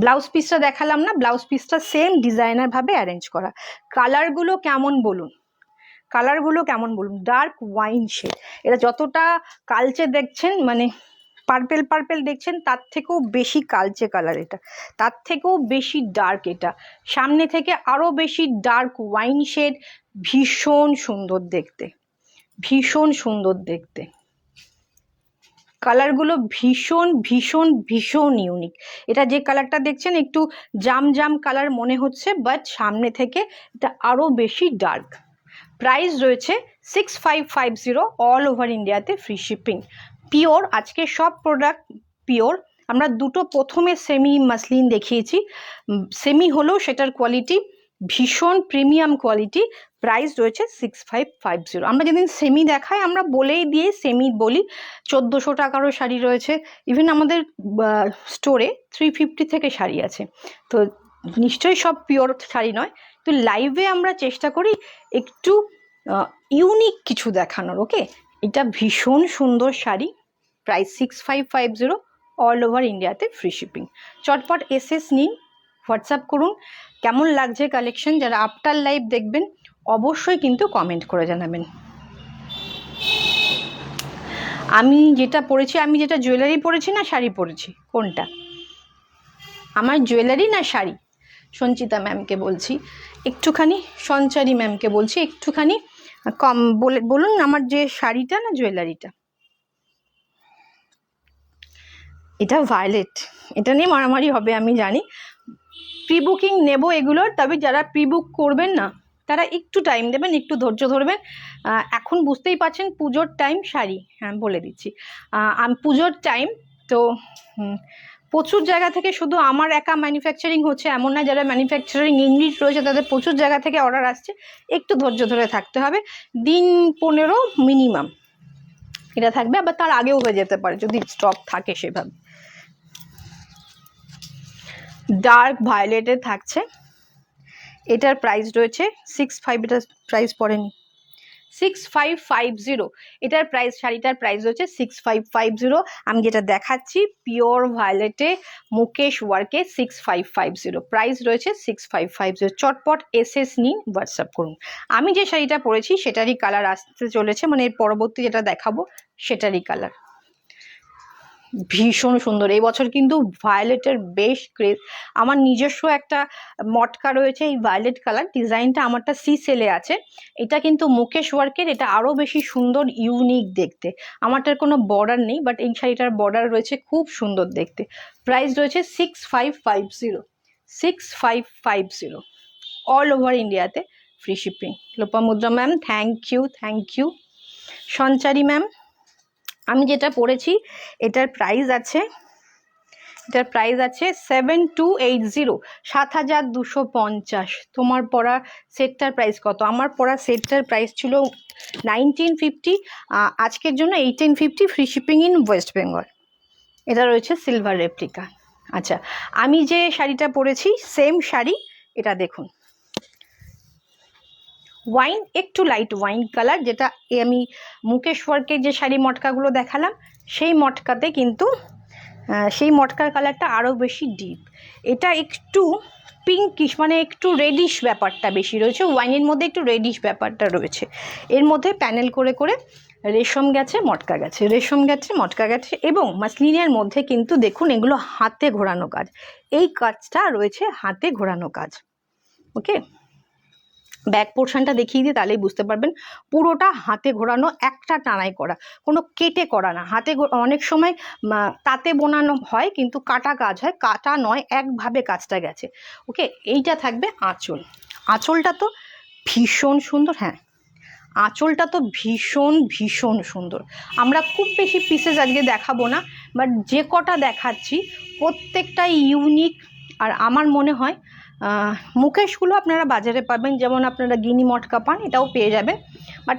ব্লাউজ পিসটা দেখালাম না, ব্লাউজ পিসটা সেম ডিজাইনার ভাবে অ্যারেঞ্জ করা। কালারগুলো কেমন বলুন, কালারগুলো কেমন বলুন, ডার্ক ওয়াইন শেড। এটা যতটা কালচে দেখছেন, মানে পার্পেল পার্পেল দেখছেন, তার থেকেও বেশি কালচে কালার এটা, তার থেকেও বেশি ডার্ক এটা, সামনে থেকে আরও বেশি ডার্ক ওয়াইন শেড। ভীষণ সুন্দর দেখতে, ভীষণ সুন্দর দেখতে। কালারগুলো ভীষণ ভীষণ ভীষণ ইউনিক। এটা যে কালারটা দেখছেন একটু জাম জাম কালার মনে হচ্ছে, বাট সামনে থেকে এটা আরও বেশি ডার্ক। প্রাইস রয়েছে 6550, অল ওভার ইন্ডিয়াতে ফ্রি শিপিং। পিওর, আজকে সব প্রোডাক্ট পিওর। আমরা দুটো প্রথমে সেমি মাসলিন দেখিয়েছি, সেমি হলেও সেটার কোয়ালিটি ভীষণ প্রিমিয়াম কোয়ালিটি। প্রাইস রয়েছে 6550। আমরা যেদিন সেমি দেখাই আমরা বলেই দিয়ে সেমি বলি, 1400 টাকারও শাড়ি রয়েছে, ইভেন আমাদের স্টোরে 350 থেকে শাড়ি আছে। তো নিশ্চয়ই সব পিওর শাড়ি নয়, তো লাইভে আমরা চেষ্টা করি একটু ইউনিক কিছু দেখানোর। ওকে, এটা ভীষণ সুন্দর শাড়ি, প্রাইস 6550, অল ওভার ইন্ডিয়াতে ফ্রি শিপিং। চটপট এসএস নিন, হোয়াটসঅ্যাপ করুন। কেমন লাগছে কালেকশন, যারা আফটার লাইভ দেখবেন অবশ্যই কিন্তু কমেন্ট করে জানাবেন। আমি যেটা পরেছি, আমি যেটা জুয়েলারি পরেছি না শাড়ি পরেছি, কোনটা আমার জুয়েলারি না শাড়ি? সঞ্চিতা ম্যামকে বলছি একটুখানি, সঞ্চারী ম্যামকে বলছি একটুখানি কম বলুন আমার যে শাড়িটা না জুয়েলারিটা? এটা ভায়োলেট, এটা নিয়ে মারামারি হবে আমি জানি। প্রি বুকিং নেব এগুলোর, তবে যারা প্রি বুক করবেন না তারা একটু টাইম দেবেন, একটু ধৈর্য ধরবেন। এখন বুঝতেই পারছেন পুজোর টাইম, শাড়ি, হ্যাঁ বলে দিচ্ছি, পুজোর টাইম। তো প্রচুর জায়গা থেকে, শুধু আমার একা ম্যানুফ্যাকচারিং হচ্ছে এমন না, যারা ম্যানুফ্যাকচারিং ইউনিট রয়েছে তাদের প্রচুর জায়গা থেকে অর্ডার আসছে, একটু ধৈর্য ধরে থাকতে হবে। দিন 15 মিনিমাম এটা থাকবে, আবার তার আগেও হয়ে যেতে পারে যদি স্টক থাকে সেভাবে। ডার্ক ভায়োলেটে থাকছে, এটার প্রাইস রয়েছে 65, এটা প্রাইস পড়েনি, 6550 এটার প্রাইস, শাড়িটার প্রাইস রয়েছে 6550। আমি যেটা দেখাচ্ছি পিওর ভায়োলেটে মুকেশ ওয়ার্কে 6550, প্রাইস রয়েছে 6550। চটপট এসএস নিন, হোয়াটসঅ্যাপ করুন। আমি যে শাড়িটা পরেছি সেটারই কালার আসতে চলেছে, মানে এর পরবর্তী যেটা দেখাবো সেটারই কালার। ভীষণ সুন্দর, এই বছর কিন্তু ভায়োলেটের বেশ ক্রেজ। আমার নিজস্ব একটা মটকা রয়েছে এই ভায়োলেট কালার, ডিজাইনটা আমারটা সি সেলে আছে। এটা কিন্তু মুকেশ ওয়ার্কের, এটা আরও বেশি সুন্দর ইউনিক দেখতে। আমারটার কোনো বর্ডার নেই, বাট এই শাড়িটার বর্ডার রয়েছে, খুব সুন্দর দেখতে। প্রাইস রয়েছে 6550, 6550, অল ওভার ইন্ডিয়াতে free shipping. Lopamudra ma'am thank you, thank you. Sanchari ma'am, আমি যেটা পরেছি এটার প্রাইস আছে, এটার প্রাইস আছে 7280, 7250। তোমার পরা সেটটার প্রাইস কত? আমার পরা সেটটার প্রাইস ছিল 1950, আজকের জন্য 1850, free shipping in West Bengal. এটা রয়েছে সিলভার রেপ্লিকা। আচ্ছা, আমি যে শাড়িটা পরেছি সেম শাড়ি, এটা দেখুন, ওয়াইন, একটু লাইট ওয়াইন কালার, যেটা আমি মুকেশ ওয়ার্কের যে শাড়ি মটকাগুলো দেখালাম সেই মটকাতে কিন্তু সেই মটকার কালারটা আরও বেশি ডিপ। এটা একটু পিঙ্কিশ, মানে একটু রেডিশ ব্যাপারটা বেশি রয়েছে, ওয়াইনের মধ্যে একটু রেডিশ ব্যাপারটা রয়েছে। এর মধ্যে প্যানেল করে করে রেশম গেছে, মটকা গেছে, রেশম গেছে, মটকা গেছে, এবং মাসলিনের মধ্যে কিন্তু দেখুন এগুলো হাতে ঘোরানো কাজ, এই কাজটা রয়েছে হাতে ঘোরানো কাজ। ওকে, ব্যাক পোর্শনটা দেখিয়ে দিই, তাহলেই বুঝতে পারবেন। পুরোটা হাতে ঘোরানো, একটা টানাই করা, কোনো কেটে করা না। অনেক সময় তাতে বোনানো হয়, কিন্তু কাটা কাজ হয়, কাটা নয়, একভাবে কাজটা গেছে। ওকে, এইটা থাকবে আঁচল। আঁচলটা তো ভীষণ সুন্দর। হ্যাঁ, আঁচলটা তো ভীষণ ভীষণ সুন্দর। আমরা খুব বেশি পিসেস আজকে দেখাবো না, বাট যে কটা দেখাচ্ছি প্রত্যেকটাই ইউনিক। আর আমার মনে হয় মুকেশগুলো আপনারা বাজারে পাবেন, যেমন আপনারা গিনি মটকা পান, এটাও পেয়ে যাবেন। বাট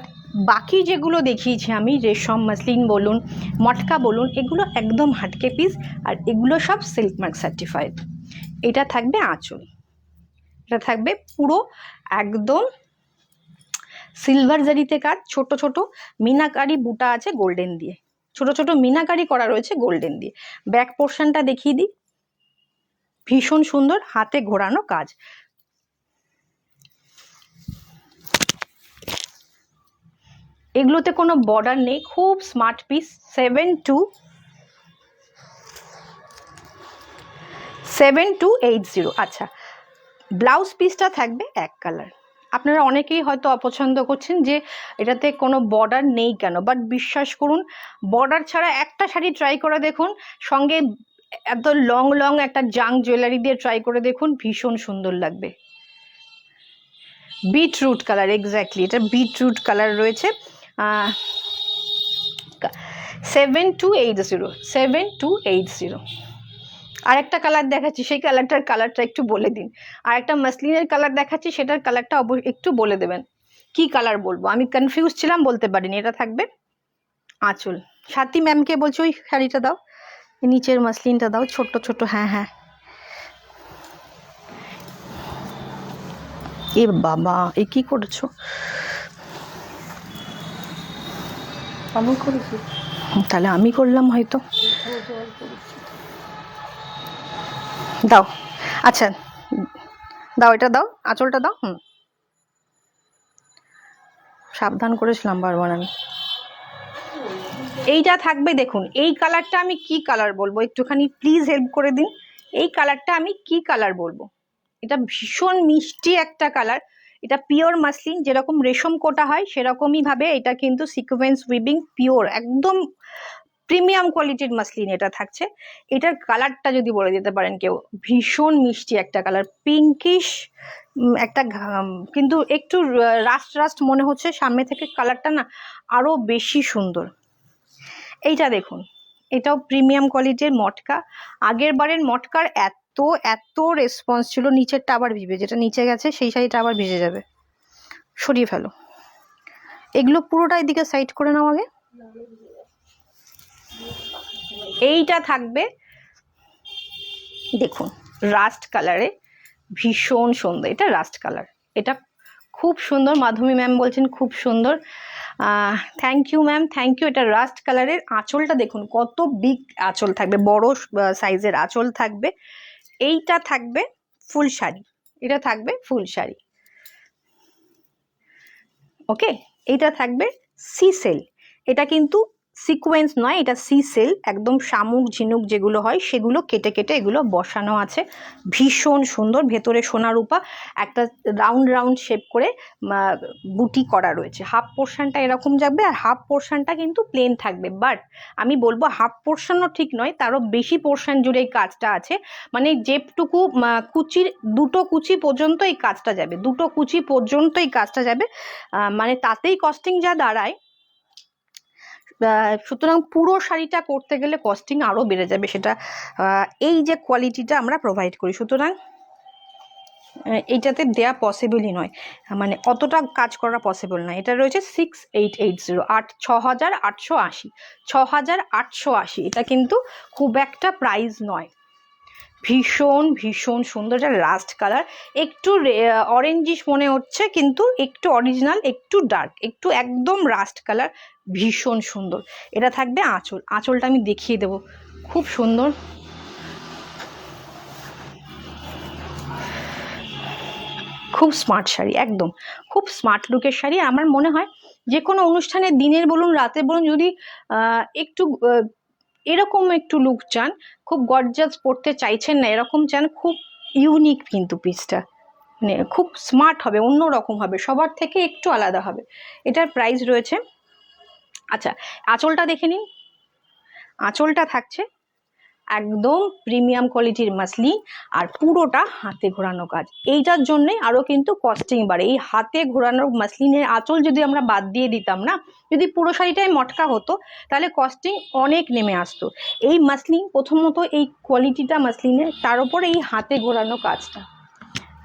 বাকি যেগুলো দেখিয়েছি আমি, রেশম মাসলিন বলুন, মটকা বলুন, এগুলো একদম হাটকে পিস, আর এগুলো সব সিল্ক মার্ক সার্টিফাইড। এটা থাকবে আঁচল। এটা থাকবে পুরো একদম সিলভার জারিতে কাজ, ছোট ছোট মিনাকারি বুটা আছে গোল্ডেন দিয়ে, ছোট ছোট মিনাকারি করা রয়েছে গোল্ডেন দিয়ে। ব্যাক পোর্শনটা দেখিয়ে দিই, ভীষণ সুন্দর হাতে ঘোরানো কাজ। এগুলোতে কোনো বর্ডার নেই, খুব স্মার্ট পিস। 7280। আচ্ছা, ব্লাউজ পিসটা থাকবে এক কালার। আপনারা অনেকেই হয়তো অপছন্দ করছেন যে এটাতে কোনো বর্ডার নেই কেন, বাট বিশ্বাস করুন, বর্ডার ছাড়া একটা শাড়ি ট্রাই করে দেখুন, সঙ্গে এত লং লং একটা জাং জুয়েলারি দিয়ে ট্রাই করে দেখুন, ভীষণ সুন্দর লাগবে। বিটরুট কালার, এক্স্যাক্টলি, এটা বিটরুট কালার রয়েছে। 7280। আরেকটা কালার দেখাচ্ছি, সেই কালারটা একটু বলে দিন। আর একটা মাসলিনের কালার দেখাচ্ছি, সেটার কালারটা একটু বলে দেবেন। কি কালার বলবো, আমি কনফিউজ ছিলাম, বলতে পারিনি। এটা থাকবে আঁচল। সাথী ম্যামকে বলছি ওই শাড়িটা দাও, নিচের মাসলিনটা দাও, ছোট্ট ছোট। হ্যাঁ হ্যাঁ, এ বাবা, এ কি করেছো?
আমি করেছি,
তাহলে আমি করলাম হয়তো।
জল করেছি।
দাও, আচ্ছা দাও, এটা দাও, আঁচলটা দাও। সাবধান করেছিলাম বারবার আমি। এইটা থাকবে, দেখুন এই কালারটা আমি কি কালার বলবো, একটুখানি প্লিজ হেল্প করে দিন। এই কালারটা আমি কি কালার বলবো? এটা ভীষণ মিষ্টি একটা কালার। এটা পিওর মাসলিন, যেরকম রেশম কোটা হয় সেরকমই ভাবে এটা কিন্তু সিকোয়েন্স উইভিং, পিওর একদম প্রিমিয়াম কোয়ালিটির মাসলিন এটা থাকছে। এটার কালারটা যদি বলে দিতে পারেন কেউ, ভীষণ মিষ্টি একটা কালার, পিঙ্কিশ একটা, কিন্তু একটু রাস্ট রাস্ট মনে হচ্ছে সামনে থেকে, কালারটা না আরো বেশি সুন্দর। এইটা দেখুন, এটাও প্রিমিয়াম কোয়ালিটির মটকা। আগের বারের মটকার এত এত রেসপন্স ছিল, নিচেরটা আবার ভিজে, যেটা নিচে গেছে সেই শাড়িটা আবার ভিজে যাবে, সরিয়ে ফেলো। এগুলো পুরোটা এদিকে সাইড করে নাও আগে। এইটা থাকবে, দেখুন রাস্ট কালারে, ভীষণ সুন্দর। এটা রাস্ট কালার, এটা খুব সুন্দর। মাধবী ম্যাম বলছেন খুব সুন্দর, thank you ma'am, thank you. এটা রাস্ট কালারের। আঁচলটা দেখুন কত বিগ আঁচল থাকবে, বড় সাইজের আঁচল থাকবে। এইটা থাকবে ফুল শাড়ি, এটা থাকবে ফুল শাড়ি। ওকে, এইটা থাকবে সি সেল। এটা কিন্তু সিকোয়েন্স নয়, এটা সি সেল, একদম শামুক ঝিনুক যেগুলো হয় সেগুলো কেটে কেটে এগুলো বসানো আছে, ভীষণ সুন্দর। ভেতরে সোনা রূপা একটা রাউন্ড রাউন্ড শেপ করে বুটি করা রয়েছে। হাফ পোর্শনটা এরকম যাবে, আর হাফ পোর্শনটা কিন্তু প্লেন থাকবে। বাট আমি বলবো হাফ পোর্শনও ঠিক নয়, তারও বেশি পোর্শন জুড়ে এই কাজটা আছে। মানে যেটুকু কুচির, দুটো কুচি পর্যন্ত এই কাজটা যাবে, দুটো কুচি পর্যন্ত এই কাজটা যাবে, মানে তাতেই কস্টিং যা দাঁড়ায়। সুতরাং পুরো শাড়িটা করতে গেলে কস্টিং আরও বেড়ে যাবে, সেটা এই যে কোয়ালিটিটা আমরা প্রোভাইড করি, সুতরাং এইটাতে দেয়া পসিবলই নয়, মানে অতটা কাজ করা পসিবল নয়। এটা রয়েছে 6880, 6880, 6880। এটা কিন্তু খুব একটা প্রাইস নয়, ভীষণ ভীষণ সুন্দর। এটা রাস্ট কালার, একটু অরেঞ্জিশ মনে হচ্ছে, কিন্তু একটু অরিজিনাল, একটু ডার্ক, একটু একদম রাস্ট কালার, ভীষণ সুন্দর। এটা থাকবে আঁচল। আঁচলটা আমি দেখিয়ে দেবো, খুব সুন্দর, খুব স্মার্ট শাড়ি, একদম খুব স্মার্ট লুকের শাড়ি। আমার মনে হয় যে কোনো অনুষ্ঠানে, দিনের বলুন রাতে বলুন, যদি একটু এরকম একটু লুক চান, খুব গর্জাস পড়তে চাইছেন না, এরকম চান, খুব ইউনিক কিন্তু পিসটা মানে খুব স্মার্ট হবে, অন্য রকম হবে, সবার থেকে একটু আলাদা হবে। এটার প্রাইস রয়েছে, আচ্ছা আঁচলটা দেখে নিন। আঁচলটা থাকছে একদম প্রিমিয়াম কোয়ালিটির মাসলিন, আর পুরোটা হাতে ঘোরানো কাজ। এইটার জন্যে আরও কিন্তু কস্টিং বাড়ে। এই হাতে ঘোরানো মাসলিনের আঁচল যদি আমরা বাদ দিয়ে দিতাম না, যদি পুরো শাড়িটাই মটকা হতো, তাহলে কস্টিং অনেক নেমে আসতো। এই মাসলিন প্রথমত এই কোয়ালিটিটা মাসলিনের, তার উপর এই হাতে ঘোরানো কাজটা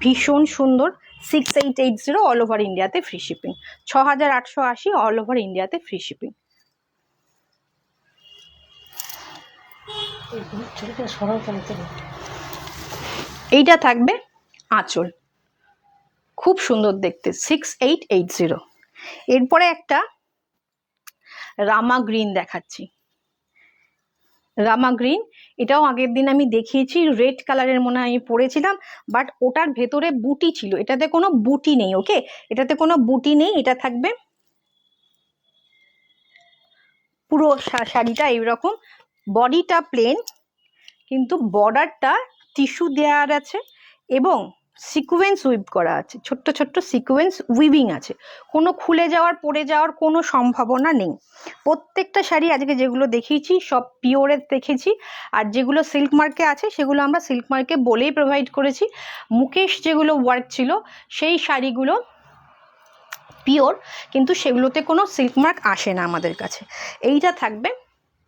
ভীষণ সুন্দর। 6880 অল ওভার ইন্ডিয়াতে ফ্রি শিপিং, 6880 অল ওভার ইন্ডিয়াতে ফ্রি শিপিং।
ছেলেটা সরাও চালাতে হবে।
এইটা থাকবে আঁচল, খুব সুন্দর দেখতে, 6880। এরপরে একটা রামা গ্রিন দেখাচ্ছি। রামা গ্রিন, এটাও আগের দিন আমি দেখিয়েছি, রেড কালারের মনে হয় আমি পরেছিলাম, বাট ওটার ভেতরে বুটি ছিল, এটাতে কোনো বুটি নেই। ওকে, এটাতে কোনো বুটি নেই। এটা থাকবে পুরো শাড়িটা এইরকম, বডিটা প্লেন, কিন্তু বর্ডারটা টিস্যু দেওয়ার আছে এবং সিকোয়েন্স উইভ করা আছে, ছোট্ট ছোট্ট সিকোয়েন্স উইভিং আছে। কোনো খুলে যাওয়ার পড়ে যাওয়ার কোনো সম্ভাবনা নেই। প্রত্যেকটা শাড়ি আজকে যেগুলো দেখিয়েছি সব পিওরের দেখেছি, আর যেগুলো সিল্ক মার্কে আছে সেগুলো আমরা সিল্ক মার্কে বলেই প্রোভাইড করেছি। মুকেশ যেগুলো ওয়ার্ক ছিল সেই শাড়িগুলো পিওর, কিন্তু সেগুলোতে কোনো সিল্ক মার্ক আসে না আমাদের কাছে। এইটা থাকবে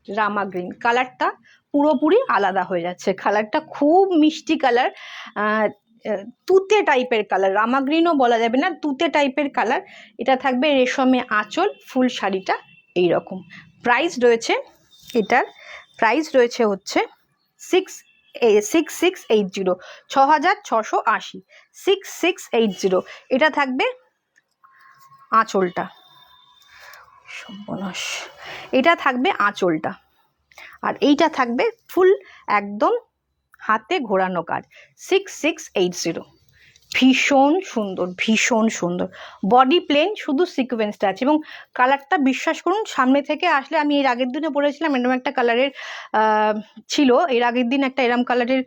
রামা গ্রিন, কালারটা পুরোপুরি আলাদা হয়ে যাচ্ছে, কালারটা খুব মিষ্টি কালার, তুতে টাইপের কালার, রামা গ্রিনও বলা যাবে না, তুতে টাইপের কালার। এটা থাকবে রেশমে আঁচল, ফুল শাড়িটা এইরকম। প্রাইস রয়েছে, এটার প্রাইস রয়েছে হচ্ছে 6680, 6680, 6680। এটা থাকবে আঁচলটা, সর্বনাশ, এটা থাকবে আঁচলটা, আর এইটা থাকবে ফুল একদম হাতে ঘোরানো কাজ, 6680। ভীষণ সুন্দর, ভীষণ সুন্দর। বডি প্লেন, শুধু সিকোয়েন্সটা আছে, এবং কালারটা বিশ্বাস করুন সামনে থেকে আসলে, আমি এর আগের দিনে বলেছিলাম এরকম একটা কালারের ছিল, এর আগের দিন একটা এরম কালারের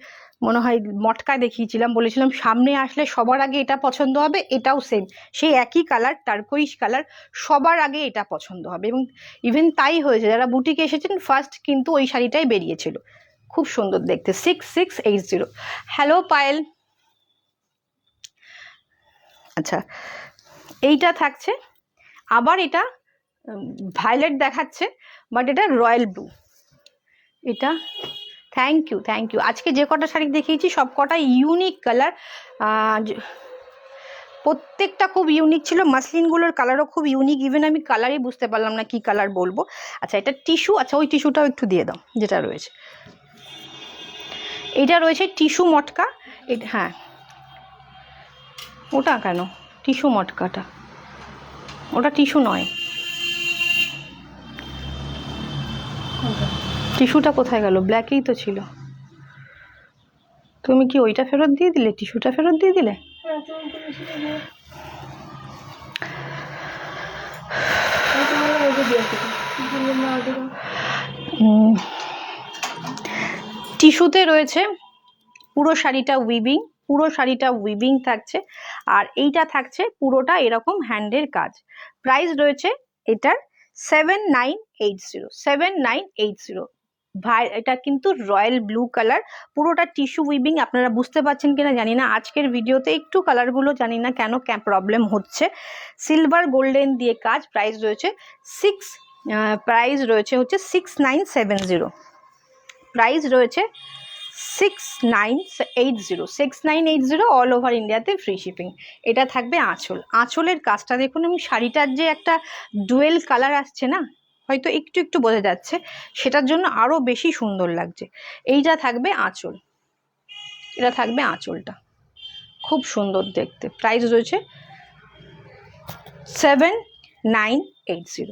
মনে হয় মটকায় দেখিয়েছিলাম, বলেছিলাম সামনে আসলে সবার আগে এটা পছন্দ হবে, এটাও সেম সেই একই কালার, টার্কোইশ কালার, সবার আগে এটা পছন্দ হবে। এবং ইভেন তাই হয়েছে, যারা বুটিকে এসেছেন ফার্স্ট কিন্তু ওই শাড়িটাই বেরিয়েছিল, খুব সুন্দর দেখতে, 6680। হ্যালো পায়েল। আচ্ছা, এইটা থাকছে আবার, এটা ভায়োলেট দেখাচ্ছে, বাট এটা রয়্যাল ব্লু। এটা থ্যাংক ইউ, থ্যাংক ইউ। আজকে যে কটা শাড়ি দেখিয়েছি সব কটা ইউনিক কালার, প্রত্যেকটা খুব ইউনিক ছিল, মাসলিনগুলোর কালারও খুব ইউনিক, ইভেন আমি কালারই বুঝতে পারলাম না কি কালার বলবো। আচ্ছা, এটা টিস্যু, আচ্ছা ওই টিস্যুটাও একটু দিয়ে দাও যেটা রয়েছে। এটা রয়েছে টিস্যু মটকা, এটা হ্যাঁ, ওটা কেন টিস্যু মটকাটা, ওটা টিস্যু নয়, টিস্যুটা কোথায় গেল? ব্ল্যাকেই তো ছিল, তুমি কি ওইটা ফেরত দিয়ে দিলে, টিস্যুটা ফেরত দিয়ে দিলে? টিস্যুতে রয়েছে পুরো শাড়িটা উইভিং, পুরো শাড়িটা উইভিং থাকছে, আর এইটা থাকছে পুরোটা এরকম হ্যান্ডের কাজ। প্রাইস রয়েছে এটার 7980, 7980। ভাই এটা কিন্তু রয়্যাল ব্লু কালার, পুরোটা টিস্যু উইভিং। আপনারা বুঝতে পারছেন কিনা জানি না, আজকের ভিডিওতে একটু কালারগুলো জানি না কেন প্রবলেম হচ্ছে। সিলভার গোল্ডেন দিয়ে কাজ। প্রাইস রয়েছে প্রাইস রয়েছে হচ্ছে 6970, প্রাইস রয়েছে 6980, 6980 অল ওভার ইন্ডিয়াতে ফ্রি শিপিং। এটা থাকবে আঁচল, আঁচলের কাজটা দেখুন, এবং শাড়িটার যে একটা ডুয়েল কালার আসছে না, হয়তো একটু একটু বোঝা যাচ্ছে, সেটার জন্য আরো বেশি সুন্দর লাগছে। এইটা থাকবে আঁচল, এটা থাকবে আঁচলটা, খুব সুন্দর দেখতে। প্রাইস রয়েছে 7980,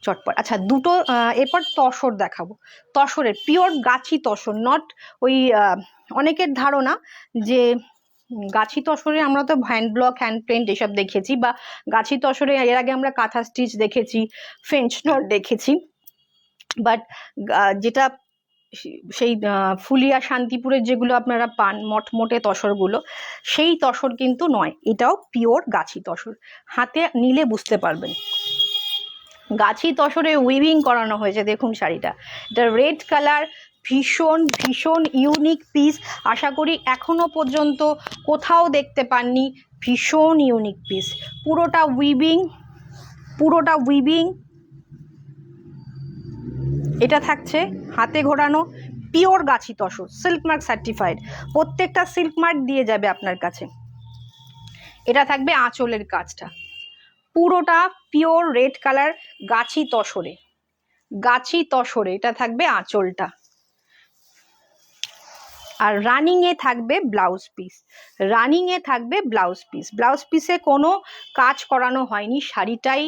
চটপট। আচ্ছা, দুটো এরপর তসর দেখাবো, তসরের পিওর গাছি তসর, নট ওই অনেকের ধারণা যে গাছি তসরে আমরা তো হ্যান্ড ব্লক, হ্যান্ড প্রিন্ট এসব দেখেছি, বা গাছি তসরে এর আগে আমরা কাঁথা স্টিচ দেখেছি, ফ্রেঞ্চ নট দেখেছি, বাট যেটা সেই ফুলিয়া শান্তিপুরের যেগুলো আপনারা পান মটমটে তসরগুলো, সেই তসর কিন্তু নয়, এটাও পিওর গাছি তসর। হাতে নিলে বুঝতে পারবেন গাছি তসরে উইভিং করানো হয়েছে। দেখুন শাড়িটা, এটা রেড কালার, ভীষণ ভীষণ ইউনিক পিস। আশা করি এখনো পর্যন্ত কোথাও দেখতে পাননি, ভীষণ ইউনিক পিস। পুরোটা উইভিং, পুরোটা উইভিং। এটা থাকছে হাতে ঘোরানো পিওর গাছি তসর, সিল্ক মার্ক সার্টিফাইড, প্রত্যেকটা সিল্ক মার্ক দিয়ে যাবে আপনার কাছে। এটা থাকবে আঁচলের কাজটা, পুরোটা পিওর রেড কালার গাছি তসরে, গাছি তসরে এটা থাকবে আঁচলটা। আর রানিং এ থাকবে ব্লাউজ পিস, রানিং এ থাকবে ব্লাউজ পিস। ব্লাউজ পিসে কোনো কাজ করানো হয়নি, শাড়িটাই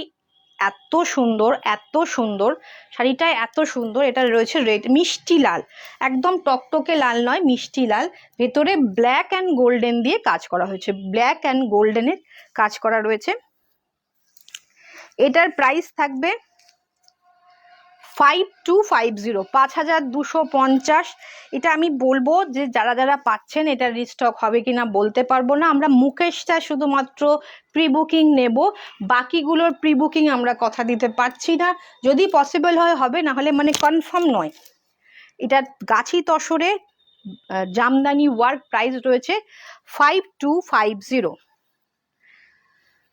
এত সুন্দর, এত সুন্দর, শাড়িটাই এত সুন্দর। এটা রয়েছে রেড, মিষ্টি লাল, একদম টকটকে লাল নয়, মিষ্টি লাল। ভেতরে ব্ল্যাক অ্যান্ড গোল্ডেন দিয়ে কাজ করা হয়েছে, ব্ল্যাক অ্যান্ড গোল্ডেনের কাজ করা রয়েছে। এটার প্রাইস থাকবে 5250, 5250। এটা আমি বলবো যে যারা যারা পাচ্ছেন, এটা রিস্টক হবে কিনা বলতে পারবো না। আমরা মুকেশটা শুধুমাত্র প্রি বুকিং নেব, বাকিগুলোর প্রি বুকিং আমরা কথা দিতে পারছি না। যদি পসিবল হয় হবে, না হলে মানে কনফার্ম নয়। এটা গাছি তসরে জামদানি ওয়ার্ক, প্রাইস রয়েছে 5250।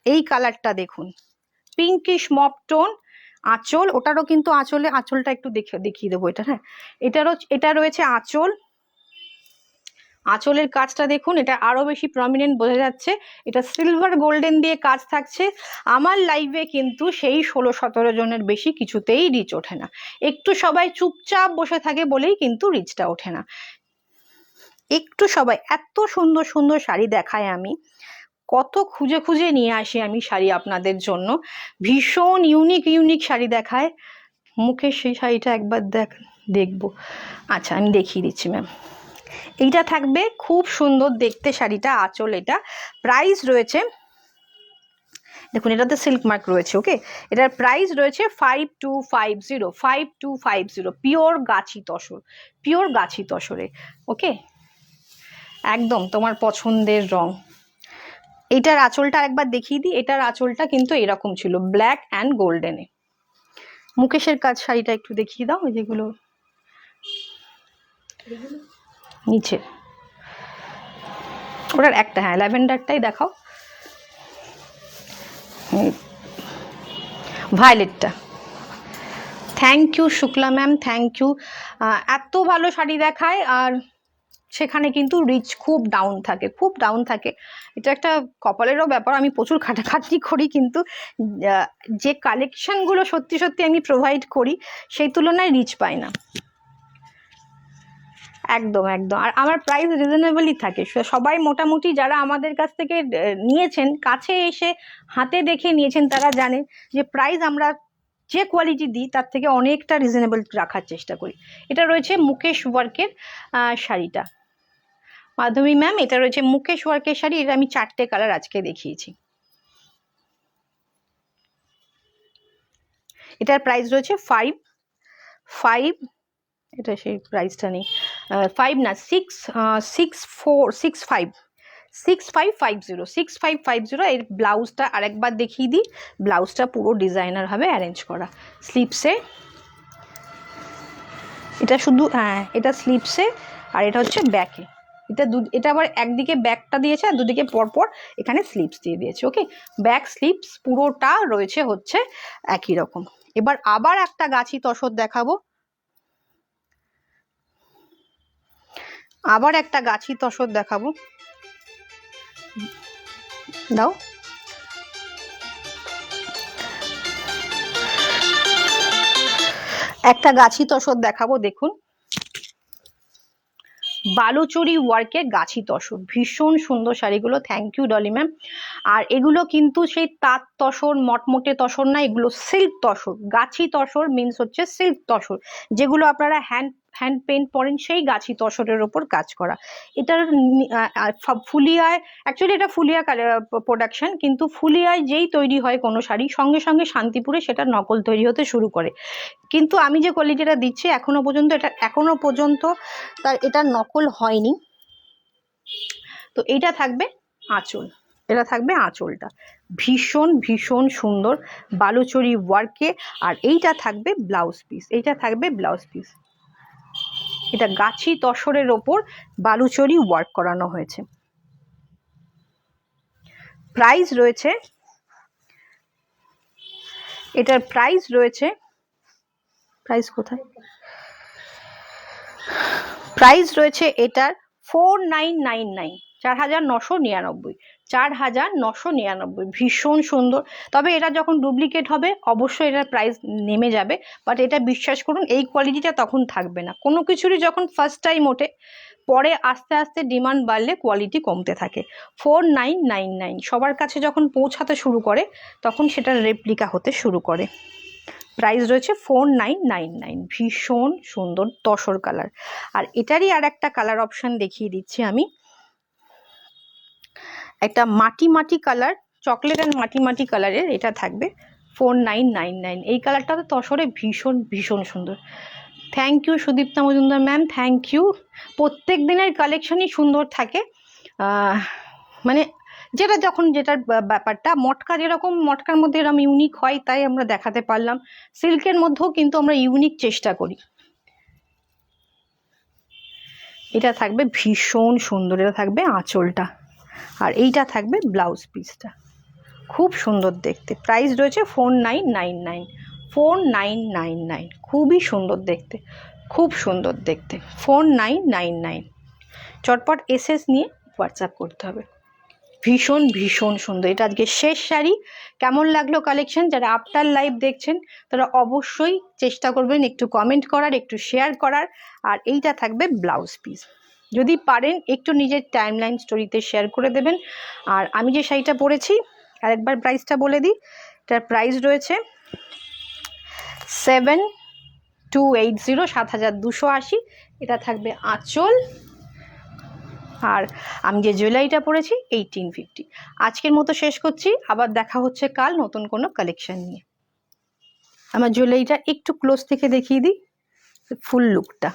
এই কালারটা দেখুন, পিঙ্কিশ মপ টোন, আঁচল, ওটারও কিন্তু আঁচলটা একটু দেখিয়ে দেবো এটা। হ্যাঁ, এটা রয়েছে আঁচল, আঁচলের কাজটা দেখুন, এটা আরো বেশি প্রমিনেন্ট বোঝা যাচ্ছে। এটা সিলভার গোল্ডেন দিয়ে কাজ থাকছে। আমার লাইভে কিন্তু সেই 16-17 জনের বেশি কিছুতেই রিচ ওঠে না, একটু সবাই চুপচাপ বসে থাকে বলেই কিন্তু রিচটা ওঠে না। একটু সবাই, এত সুন্দর সুন্দর শাড়ি দেখায় আমি, কত খুঁজে খুঁজে নিয়ে আসি আমি শাড়ি আপনাদের জন্য, ভীষণ ইউনিক ইউনিক শাড়ি দেখায়। মুখে সেই শাড়িটা একবার দেখবো। আচ্ছা, আমি দেখিয়ে দিচ্ছি ম্যাম। এইটা থাকবে খুব সুন্দর দেখতে শাড়িটা, আঁচল। এটা প্রাইস রয়েছে, দেখুন এটাতে সিল্ক মার্ক রয়েছে। ওকে, এটার প্রাইস রয়েছে 5250, 5250, পিওর গাছি তসর, পিওর গাছি তসরে। ওকে, একদম তোমার পছন্দের রং। এটার আঁচলটা একবার দেখিয়ে দিই। এটার আঁচলটা কিন্তু এরকম ছিল, ব্ল্যাক অ্যান্ড গোল্ডেনে। মুকেশের কাজ শাড়িটা একটু দেখিয়ে দাও, ওই যেগুলো নিচে, ওটার একটা, হ্যাঁ ল্যাভেন্ডারটাই দেখাও, ভায়োলেটটা। Thank you Shukla ma'am, thank you. এত ভালো শাড়ি দেখায়, আর সেখানে কিন্তু রিচ খুব ডাউন থাকে, খুব ডাউন থাকে। এটা একটা কপালেরও ব্যাপার। আমি প্রচুর খাটাখাটি করি, কিন্তু যে কালেকশনগুলো সত্যি সত্যি আমি প্রোভাইড করি, সেই তুলনায় রিচ পাই না। একদম একদম। আর আমার প্রাইস রিজনেবলই থাকে। সবাই মোটামুটি যারা আমাদের কাছ থেকে নিয়েছেন, কাছে এসে হাতে দেখে নিয়েছেন, তারা জানে যে প্রাইস আমরা যে কোয়ালিটি দিই তার থেকে অনেকটা রিজনেবল রাখার চেষ্টা করি। এটা রয়েছে মুকেশ ওয়ার্কের শাড়িটা, মাধবী ম্যাম। এটা রয়েছে মুকেশ ওয়ার্কের শাড়ি। এটা আমি 4টে কালার আজকে দেখিয়েছি। এটার প্রাইস রয়েছে 5, এটা সেই প্রাইসটা নেই, 5 না 6550। এর ব্লাউজটা আরেকবার দেখিয়ে দিই। ব্লাউজটা পুরো ডিজাইনার ভাবে অ্যারেঞ্জ করা, স্লিপসে, এটা শুধু এটা স্লিপসে, আর এটা হচ্ছে ব্যাকে। এটা আবার একদিকে ব্যাকটা দিয়েছে, আর দুদিকে পরপর এখানে স্লিপস দিয়ে দিয়েছে। ওকে, ব্যাক স্লিপস পুরোটা রয়েছে হচ্ছে একই রকম। এবার আবার একটা গাছি তসর দেখাবো, আবার একটা গাছি তসর দেখাবো, দাও। একটা গাছি তসর দেখাবো, দেখুন বালুচরি ওয়ার্কের গাছি তসর, ভীষণ সুন্দর শাড়িগুলো। Thank you Dolly ma'am. আর এগুলো কিন্তু সেই তাঁত তসর, মটমটে তসর না, এগুলো সিল্ক তসর। গাছি তসর মিন্স হচ্ছে সিল্ক তসর, যেগুলো আপনারা হ্যান্ড হ্যান্ড পেন্ট পরেন সেই গাছি তসরের ওপর কাজ করা। এটার ফুলিয়ায়, অ্যাকচুয়ালি এটা ফুলিয়া প্রোডাকশন, কিন্তু ফুলিয়ায় যেই তৈরি হয় কোনো শাড়ি সঙ্গে সঙ্গে শান্তিপুরে সেটা নকল তৈরি হতে শুরু করে। কিন্তু আমি যে কোয়ালিটিটা দিচ্ছি এখনো পর্যন্ত তার এটা নকল হয়নি। তো এইটা থাকবে আঁচল, এটা থাকবে আঁচলটা ভীষণ ভীষণ সুন্দর বালুচরি ওয়ার্কে। আর এইটা থাকবে ব্লাউজ পিস, এইটা থাকবে ব্লাউজ পিস। এটা গাছি তসরের ওপর বালুচরি ওয়ার্ক করানো হয়েছে। প্রাইস রয়েছে, এটার প্রাইস রয়েছে, প্রাইস কোথায়, প্রাইস রয়েছে এটার 4999, 4999, 4999। ভীষণ সুন্দর। তবে এটা যখন ডুপ্লিকেট হবে অবশ্যই এটার প্রাইস নেমে যাবে, বাট এটা বিশ্বাস করুন এই কোয়ালিটিটা তখন থাকবে না। কোনো কিছুরই যখন ফার্স্ট টাইম ওঠে, পরে আস্তে আস্তে ডিমান্ড বাড়লে কোয়ালিটি কমতে থাকে। 4999 সবার কাছে যখন পৌঁছাতে শুরু করে তখন সেটার রেপ্লিকা হতে শুরু করে। প্রাইস রয়েছে 4999। ভীষণ সুন্দর তসর কালার। আর এটারই আর একটা কালার অপশন দেখিয়ে দিচ্ছি আমি, একটা মাটি মাটি কালার, চকলেট অ্যান্ড মাটি মাটি কালারের। এটা থাকবে 4999। এই কালারটা তো তসরে ভীষণ ভীষণ সুন্দর। Thank you Sudipta Majumdar ma'am, thank you. প্রত্যেক দিনের কালেকশনই সুন্দর থাকে, মানে যেটা যখন যেটার ব্যাপারটা। মটকা যেরকম মটকার মধ্যে এরকম ইউনিক হয় তাই আমরা দেখাতে পারলাম, সিল্কের মধ্যেও কিন্তু আমরা ইউনিক চেষ্টা করি। এটা থাকবে ভীষণ সুন্দর, এটা থাকবে আঁচলটা, আর এইটা থাকবে ব্লাউজ পিসটা। খুব সুন্দর দেখতে। প্রাইস রয়েছে 4999, 4999। খুবই সুন্দর দেখতে, খুব সুন্দর দেখতে। 4999। চটপট এসএস নিয়ে হোয়াটসঅ্যাপ করতে হবে। ভীষণ ভীষণ সুন্দর। এটা আজকে শেষ শাড়ি। কেমন লাগলো কালেকশন? যারা আফটার লাইভ দেখছেন তারা অবশ্যই চেষ্টা করবেন একটু কমেন্ট করার, একটু শেয়ার করার। আর এইটা থাকবে ব্লাউজ পিস। যদি পারেন একটু নিজের টাইমলাইন স্টোরিতে শেয়ার করে দেবেন। আর আমি যে শাড়িটা পরেছি আরেকবার প্রাইসটা বলে দিই, এটার প্রাইস রয়েছে 7280, 7280। এটা থাকবে আঁচল। আর আমি যে জুয়েলারিটা পরেছি 1850। আজকের মতো শেষ করছি, আবার দেখা হচ্ছে কাল নতুন কোনো কালেকশন নিয়ে। আমার জুয়েলারিটা একটু ক্লোজ থেকে দেখিয়ে দিই ফুল লুকটা।